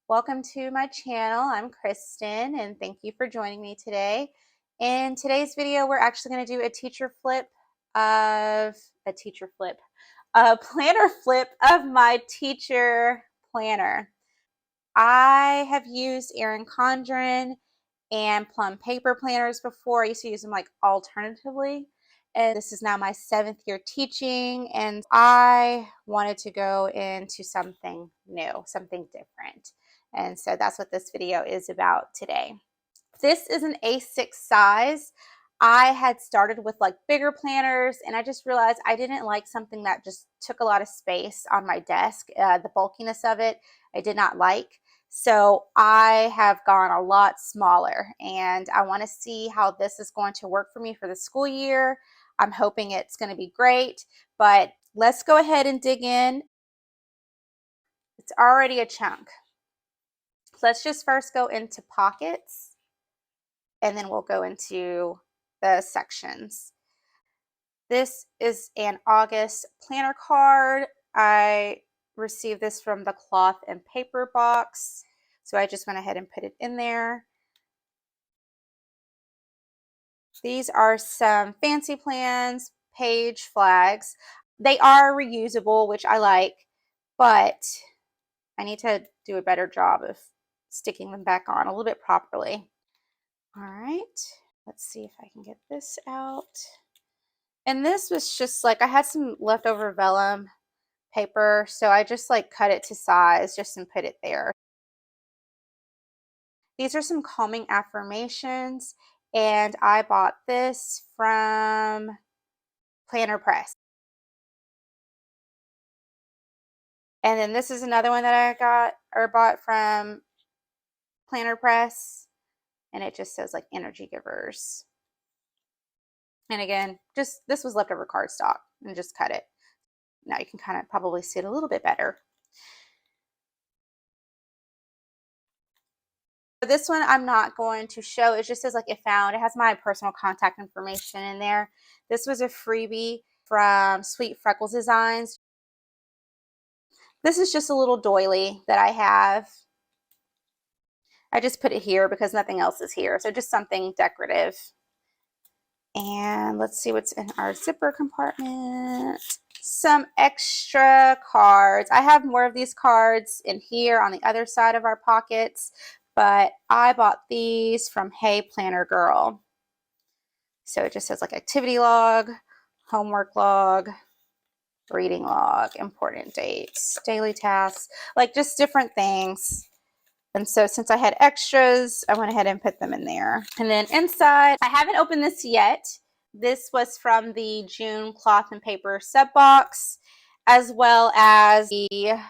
Welcome to my channel. I'm Kristen and thank you for joining me today. In today's video, we're actually going to do a planner flip of my teacher planner. I have used Erin Condren and plum paper planners before. I used to use them like alternatively. And this is now my 7th year teaching, and I wanted to go into something new, something different. And so that's what this video is about today. This is an A6 size. I had started with like bigger planners, and I just realized I didn't like something that just took a lot of space on my desk. The bulkiness of it, I did not like. So I have gone a lot smaller, and I want to see how this is going to work for me for the school year. I'm hoping it's going to be great, but let's go ahead and dig in. It's already a chunk. So let's just first go into pockets, and then we'll go into the sections. This is an August planner card. I received this from the cloth and paper box, so I just went ahead and put it in there. These are some fancy plans, page flags. They are reusable, which I like, but I need to do a better job of sticking them back on a little bit properly. All right, let's see if I can get this out. And this was just like, I had some leftover vellum paper, so I just like cut it to size just and put it there. These are some calming affirmations, and I bought this from Planner Press. And then this is another one that I bought from Planner Press, and it just says like energy givers. And again, just this was leftover cardstock, and just cut it. Now you can kind of probably see it a little bit better. This one I'm not going to show. It just says like if found. It has my personal contact information in there. This was a freebie from Sweet Freckles Designs. This is just a little doily that I have. I just put it here because nothing else is here. So just something decorative. And let's see what's in our zipper compartment. Some extra cards. I have more of these cards in here on the other side of our pockets, but I bought these from Hey Planner Girl. So it just says like activity log, homework log, reading log, important dates, daily tasks, like just different things. And so since I had extras, I went ahead and put them in there. And then inside, I haven't opened this yet. This was from the June cloth and paper sub box, as well as the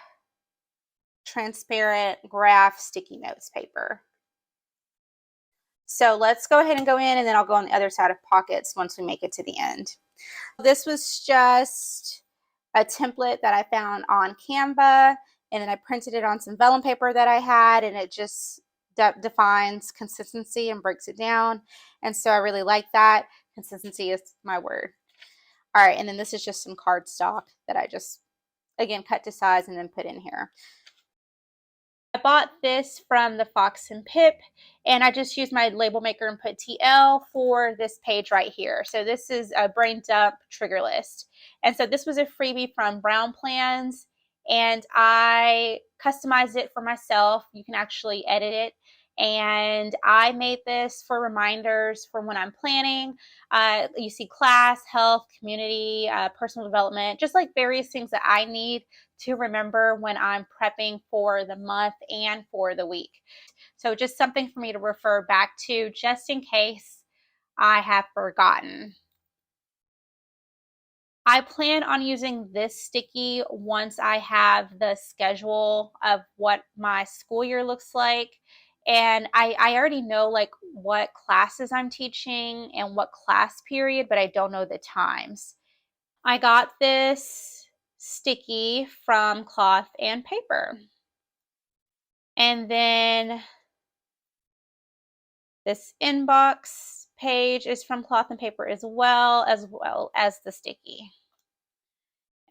transparent graph sticky notes paper. So let's go ahead and go in, and then I'll go on the other side of pockets once we make it to the end. This was just a template that I found on Canva, and then I printed it on some vellum paper that I had, and it just defines consistency and breaks it down. And so I really like that. Consistency is my word. All right, and then this is just some cardstock that I just, again, cut to size and then put in here. I bought this from the Fox and Pip, and I just used my label maker and put TL for this page right here. So this is a brain dump trigger list. And so this was a freebie from Brown Plans, and I customized it for myself. You can actually edit it. And I made this for reminders for when I'm planning. You see class, health, community, personal development, just like various things that I need to remember when I'm prepping for the month and for the week. So just something for me to refer back to just in case I have forgotten. I plan on using this sticky once I have the schedule of what my school year looks like. And I already know like what classes I'm teaching and what class period, but I don't know the times. I got this sticky from Cloth and Paper. And then this inbox page is from Cloth and Paper as well as the sticky.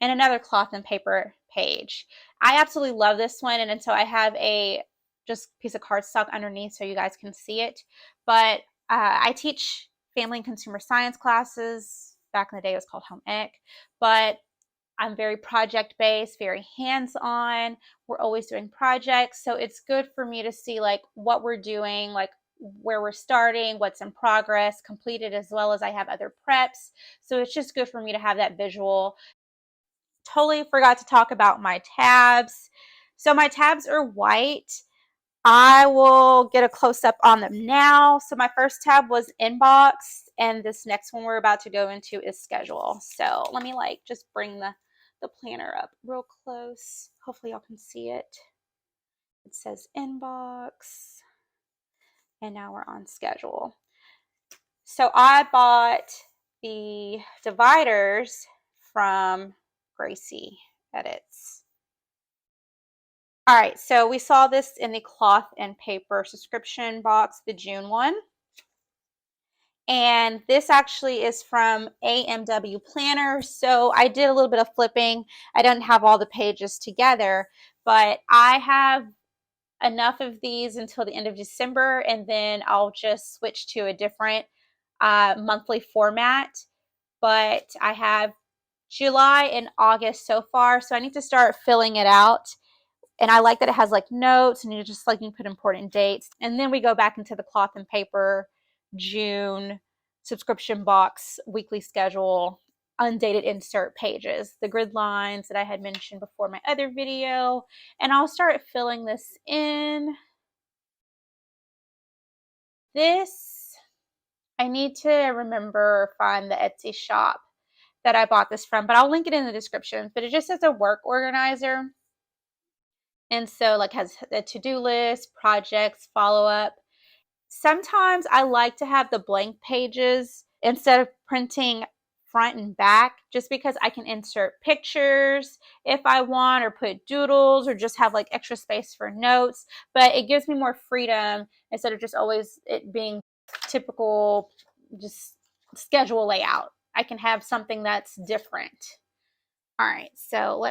And another Cloth and Paper page. I absolutely love this one, and so I have a just a piece of cardstock underneath so you guys can see it. But I teach family and consumer science classes. Back in the day, it was called home ec. But I'm very project-based, very hands-on. We're always doing projects. So it's good for me to see like what we're doing, like where we're starting, what's in progress, completed, as well as I have other preps. So it's just good for me to have that visual. Totally forgot to talk about my tabs. So my tabs are white. I will get a close-up on them now. So my first tab was inbox, and this next one we're about to go into is schedule. So let me like just bring the planner up real close. Hopefully y'all can see it. It says inbox, and now we're on schedule. So I bought the dividers from Gracie Edits. All right, so we saw this in the cloth and paper subscription box, the June one. And this actually is from AMW Planner. So I did a little bit of flipping. I didn't have all the pages together, but I have enough of these until the end of December, and then I'll just switch to a different monthly format. But I have July and August so far, so I need to start filling it out. And I like that it has like notes, and you just like you can put important dates. And then we go back into the cloth and paper June subscription box weekly schedule, undated insert pages, the grid lines that I had mentioned before my other video. And I'll start filling this in. This, I need to remember, find the Etsy shop that I bought this from, but I'll link it in the description. But it just says a work organizer. And so like has a to-do list, projects, follow-up. Sometimes I like to have the blank pages instead of printing front and back, just because I can insert pictures if I want, or put doodles, or just have like extra space for notes. But it gives me more freedom instead of just always it being typical just schedule layout. I can have something that's different. All right, so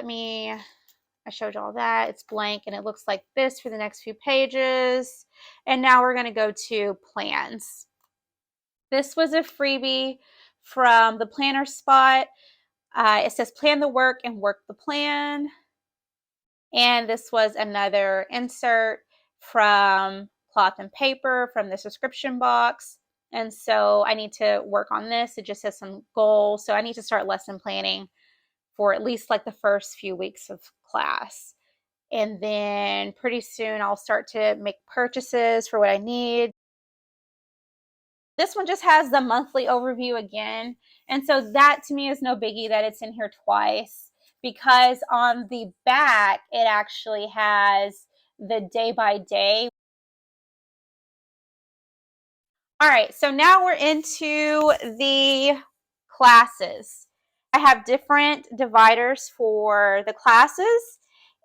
I showed you all that. It's blank, and it looks like this for the next few pages. And now we're going to go to plans. This was a freebie from the planner spot. It says plan the work and work the plan. And this was another insert from cloth and paper from the subscription box. And so I need to work on this. It just has some goals. So I need to start lesson planning for at least like the first few weeks of class. And then pretty soon I'll start to make purchases for what I need. This one just has the monthly overview again. And so that to me is no biggie that it's in here twice, because on the back, it actually has the day by day. All right, so now we're into the classes. I have different dividers for the classes,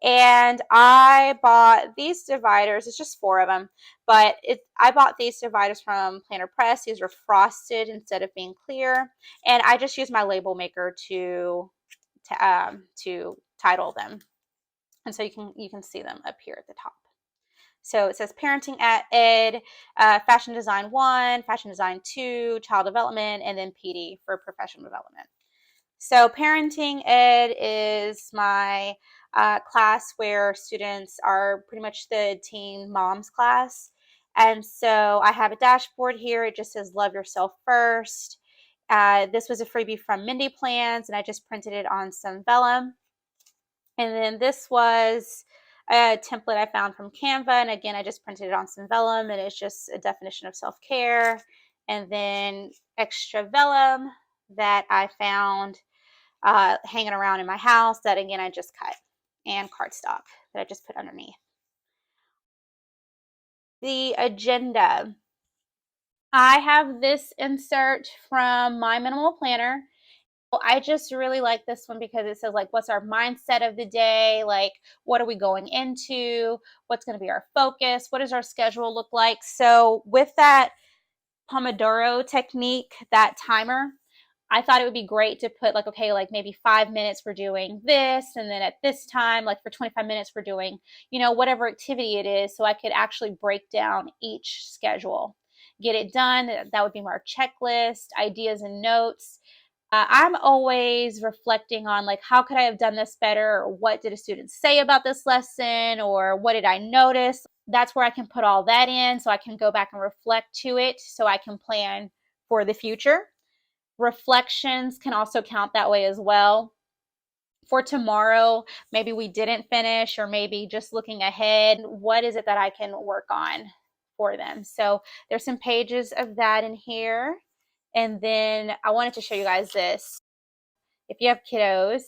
and I bought these dividers. It's just 4 of them, but I bought these dividers from Planner Press. These are frosted instead of being clear, and I just use my label maker to title them, and so you can see them up here at the top. So it says Parenting Ed, Fashion Design 1, Fashion Design 2, Child Development, and then PD for Professional Development. So Parenting Ed is my class where students are pretty much the teen moms class. And so I have a dashboard here. It just says Love Yourself First. This was a freebie from Mindy Plans, and I just printed it on some vellum. And then this was a template I found from Canva, and again, I just printed it on some vellum, and it's just a definition of self-care. And then extra vellum that I found hanging around in my house that, again, I just cut, and cardstock that I just put underneath. The agenda. I have this insert from My Minimal Planner. I just really like this one because it says like, what's our mindset of the day? Like, what are we going into? What's going to be our focus? What does our schedule look like? So with that Pomodoro technique, that timer, I thought it would be great to put like, okay, like maybe 5 minutes we're doing this, and then at this time, like for 25 minutes, we're doing, whatever activity it is. So I could actually break down each schedule, get it done. That would be our checklist, ideas and notes. I'm always reflecting on like, how could I have done this better? Or what did a student say about this lesson? Or what did I notice? That's where I can put all that in so I can go back and reflect to it so I can plan for the future. Reflections can also count that way as well. For tomorrow, maybe we didn't finish, or maybe just looking ahead, what is it that I can work on for them? So there's some pages of that in here. And then I wanted to show you guys this. If you have kiddos,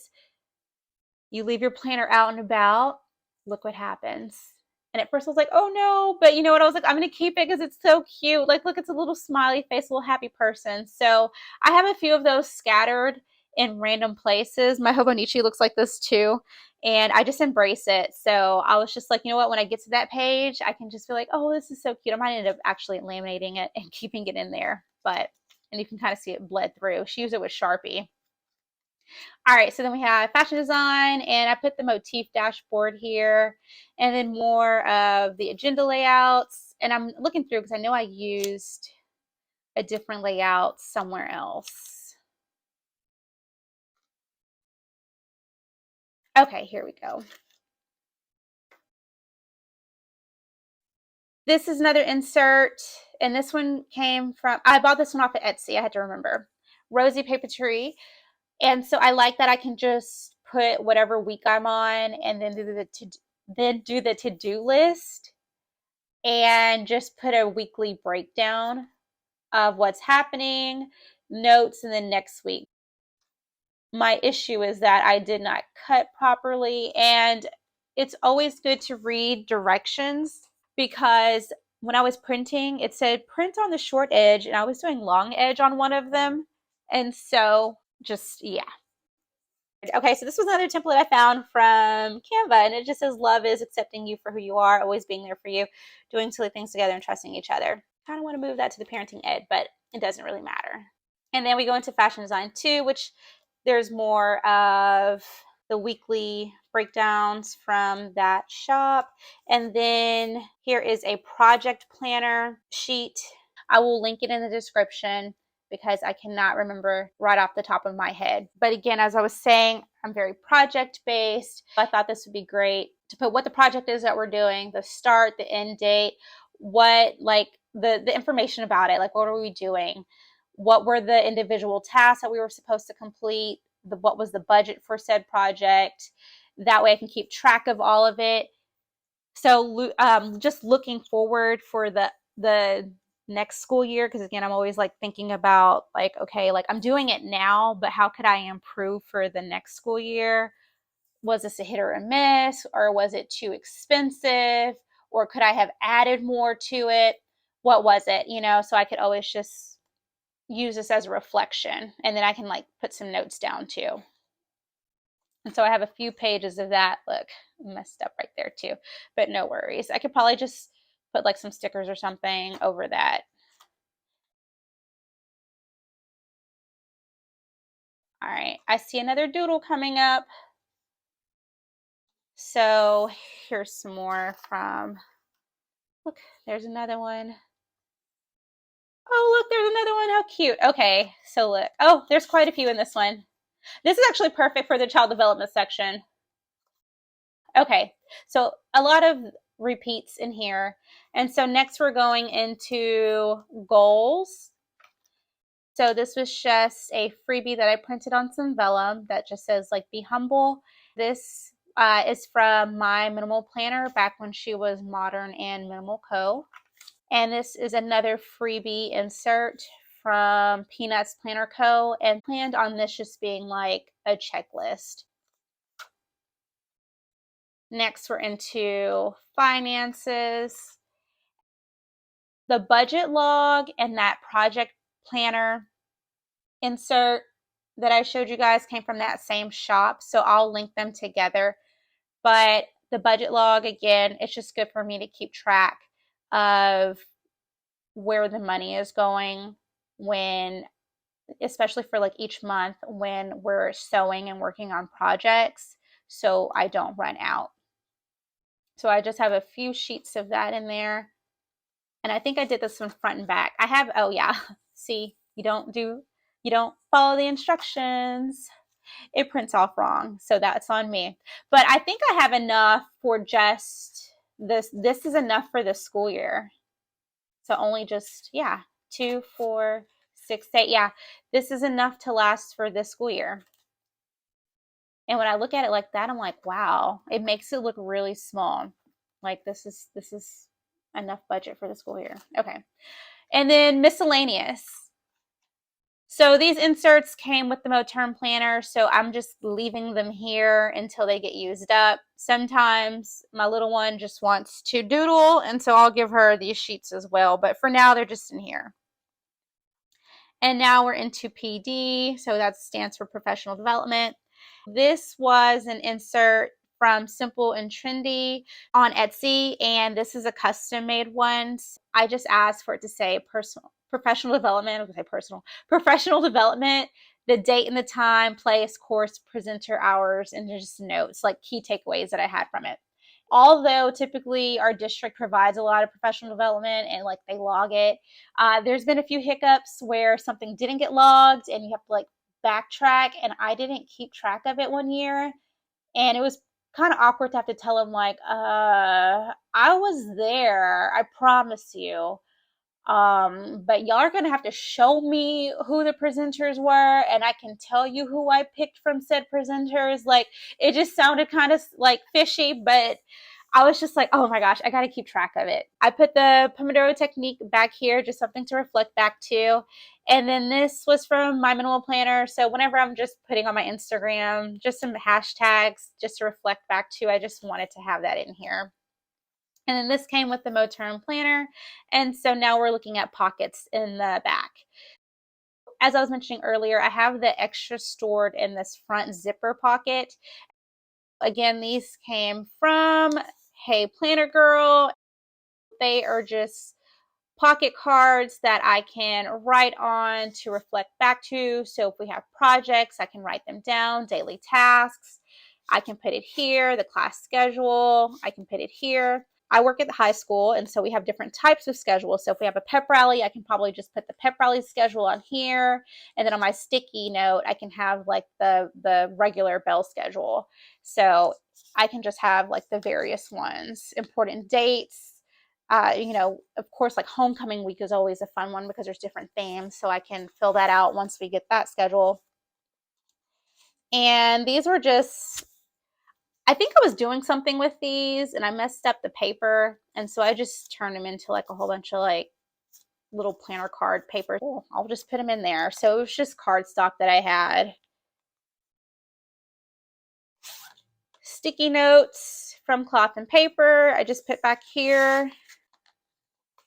you leave your planner out and about, look what happens. And at first I was like, oh no, but you know what? I was like, I'm going to keep it because it's so cute. Like, look, it's a little smiley face, a little happy person. So I have a few of those scattered in random places. My Hobonichi looks like this too. And I just embrace it. So I was just like, you know what? When I get to that page, I can just be like, oh, this is so cute. I might end up actually laminating it and keeping it in there. And you can kind of see it bled through. She used it with Sharpie. All right, so then we have fashion design, and I put the motif dashboard here, and then more of the agenda layouts. And I'm looking through because I know I used a different layout somewhere else. Okay, here we go. This is another insert, and this one came from, I bought this one off of Etsy, I had to remember. Rosy Papeterie. And so I like that I can just put whatever week I'm on and then do the to-do list and just put a weekly breakdown of what's happening, notes, and then next week. My issue is that I did not cut properly, and it's always good to read directions, because when I was printing, it said print on the short edge, and I was doing long edge on one of them. And so just, yeah. Okay, so this was another template I found from Canva, and it just says, love is accepting you for who you are, always being there for you, doing silly things together, and trusting each other. Kind of want to move that to the parenting ed, but it doesn't really matter. And then we go into fashion design too, which there's more of the weekly breakdowns from that shop. And then here is a project planner sheet. I will link it in the description because I cannot remember right off the top of my head. But again, as I was saying, I'm very project based. I thought this would be great to put what the project is that we're doing, the start, the end date, what, like the information about it, like what are we doing, what were the individual tasks that we were supposed to complete, what was the budget for said project. That way I can keep track of all of it. So just looking forward for the next school year, because again, I'm always like thinking about like, okay, like I'm doing it now, but how could I improve for the next school year? Was this a hit or a miss, or was it too expensive, or could I have added more to it? What was it? So I could always just use this as a reflection, and then I can like put some notes down too. And so I have a few pages of that. Look, messed up right there too, but no worries. I could probably just put like some stickers or something over that. All right, I see another doodle coming up. So here's some more from, look, there's another one. Oh, look, there's another one. How cute. Okay, so look. Oh, there's quite a few in this one. This is actually perfect for the child development section. Okay, so a lot of repeats in here. And so next we're going into goals. So this was just a freebie that I printed on some vellum that just says like, be humble. This is from my minimal planner back when she was Modern and Minimal Co. And this is another freebie insert from Peanuts Planner Co. And planned on this just being like a checklist. Next, we're into finances. The budget log and that project planner insert that I showed you guys came from that same shop, so I'll link them together. But the budget log, again, it's just good for me to keep track of where the money is going when especially for like each month when we're sewing and working on projects, so I don't run out. So I just have a few sheets of that in there. And I think I did this one front and back. I have, oh yeah, see, you don't follow the instructions. It prints off wrong, so that's on me. But I think I have enough for just this. This is enough for the school year. So only just, yeah, 2, 4, 6, 8. Yeah, this is enough to last for this school year. And when I look at it like that, I'm like, wow, it makes it look really small. Like this is enough budget for the school year. Okay. And then miscellaneous. So these inserts came with the Moterm planner, so I'm just leaving them here until they get used up. Sometimes my little one just wants to doodle, and so I'll give her these sheets as well, but for now they're just in here. And now we're into PD, so that stands for professional development. This was an insert from Simple and Trendy on Etsy, and this is a custom made one. I just asked for it to say professional development. I was going to say professional development, the date and the time, place, course, presenter hours, and just notes, like key takeaways that I had from it. Although typically our district provides a lot of professional development and like they log it, there's been a few hiccups where something didn't get logged and you have to like backtrack, and I didn't keep track of it one year, and it was kind of awkward to have to tell them like, I was there, I promise you, but y'all are gonna have to show me who the presenters were, and I can tell you who I picked from said presenters. Like, it just sounded kind of like fishy, but I was just like, oh my gosh, I got to keep track of it. I put the Pomodoro technique back here, just something to reflect back to. And then this was from my minimal planner. So whenever I'm just putting on my Instagram, just some hashtags just to reflect back to, I just wanted to have that in here. And then this came with the Moterm planner. And so now we're looking at pockets in the back. As I was mentioning earlier, I have the extra stored in this front zipper pocket. Again, these came from Hey Planner Girl. They are just pocket cards that I can write on to reflect back to. So if we have projects, I can write them down, daily tasks. I can put it here, the class schedule. I can put it here. I work at the high school, and so we have different types of schedules. So if we have a pep rally, I can probably just put the pep rally schedule on here. And then on my sticky note, I can have like the regular bell schedule. So I can just have like the various ones, important dates. Of course, like homecoming week is always a fun one because there's different themes. So I can fill that out once we get that schedule. And these were just, I think I was doing something with these and I messed up the paper. And so I just turned them into like a whole bunch of like little planner card paper. I'll just put them in there. So it was just cardstock that I had. Sticky notes from cloth and paper. I just put back here.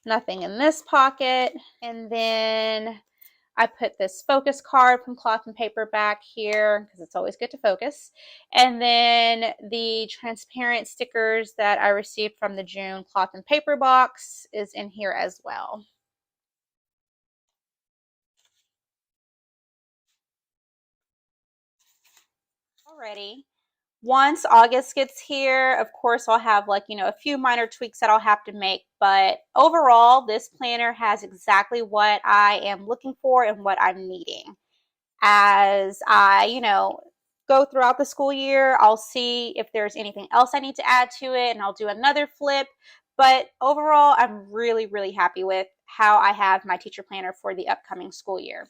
Nothing in this pocket. And then I put this focus card from cloth and paper back here because it's always good to focus. And then the transparent stickers that I received from the June cloth and paper box is in here as well. Alrighty. Once August gets here, of course, I'll have like, a few minor tweaks that I'll have to make. But overall, this planner has exactly what I am looking for and what I'm needing. As I, go throughout the school year, I'll see if there's anything else I need to add to it, and I'll do another flip. But overall, I'm really, really happy with how I have my teacher planner for the upcoming school year.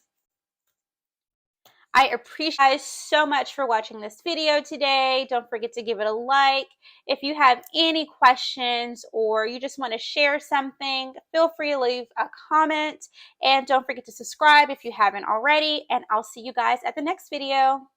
I appreciate you guys so much for watching this video today. Don't forget to give it a like. If you have any questions or you just want to share something, feel free to leave a comment. And don't forget to subscribe if you haven't already. And I'll see you guys at the next video.